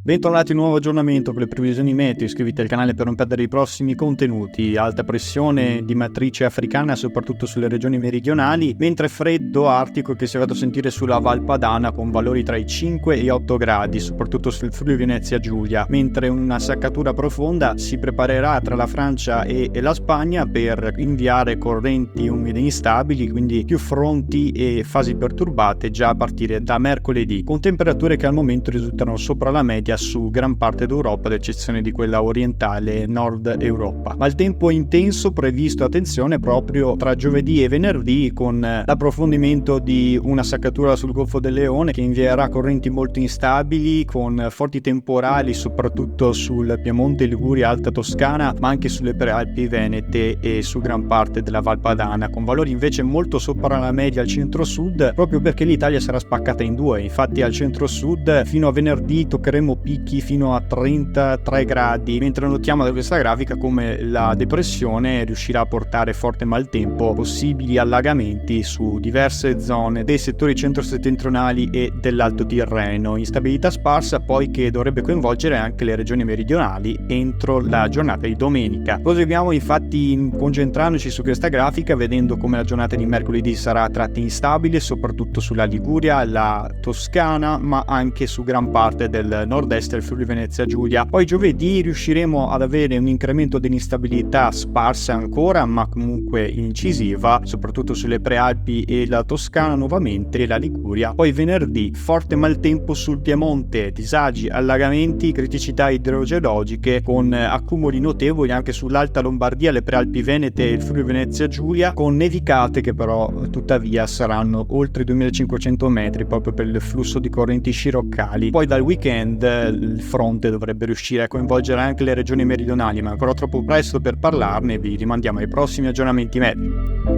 Bentornati a un nuovo aggiornamento con le previsioni meteo. Iscriviti al canale per non perdere i prossimi contenuti. Alta pressione di matrice africana soprattutto sulle regioni meridionali, mentre freddo artico che si è fatto sentire sulla Val Padana con valori tra i 5 e i 8 gradi, soprattutto sul Friuli Venezia Giulia, mentre una saccatura profonda si preparerà tra la Francia e la Spagna per inviare correnti umide instabili, quindi più fronti e fasi perturbate già a partire da mercoledì, con temperature che al momento risultano sopra la media su gran parte d'Europa, ad eccezione di quella orientale e nord Europa. Ma il tempo intenso previsto, attenzione, proprio tra giovedì e venerdì, con l'approfondimento di una saccatura sul Golfo del Leone che invierà correnti molto instabili con forti temporali soprattutto sul Piemonte, Liguria, Alta Toscana, ma anche sulle prealpi venete e su gran parte della Val Padana, con valori invece molto sopra la media al centro-sud, proprio perché l'Italia sarà spaccata in due. Infatti al centro-sud fino a venerdì toccheremo picchi fino a 33 gradi, mentre notiamo da questa grafica come la depressione riuscirà a portare forte maltempo, possibili allagamenti su diverse zone dei settori centro-settentrionali e dell'Alto Tirreno. Instabilità sparsa poi che dovrebbe coinvolgere anche le regioni meridionali entro la giornata di domenica. Proseguiamo infatti concentrandoci su questa grafica, vedendo come la giornata di mercoledì sarà a tratti instabile, soprattutto sulla Liguria, la Toscana, ma anche su gran parte del nord-est del Friuli Venezia Giulia. Poi giovedì riusciremo ad avere un incremento dell'instabilità sparsa ancora, ma comunque incisiva, soprattutto sulle prealpi e la Toscana nuovamente e la Liguria. Poi venerdì forte maltempo sul Piemonte, disagi, allagamenti, criticità idrogeologiche con accumuli notevoli anche sull'Alta Lombardia, le prealpi venete e il Friuli Venezia Giulia, con nevicate che però tuttavia saranno oltre i 2500 metri proprio per il flusso di correnti sciroccali. Poi dal weekend il fronte dovrebbe riuscire a coinvolgere anche le regioni meridionali, ma ancora troppo presto per parlarne. Vi rimandiamo ai prossimi aggiornamenti meteo.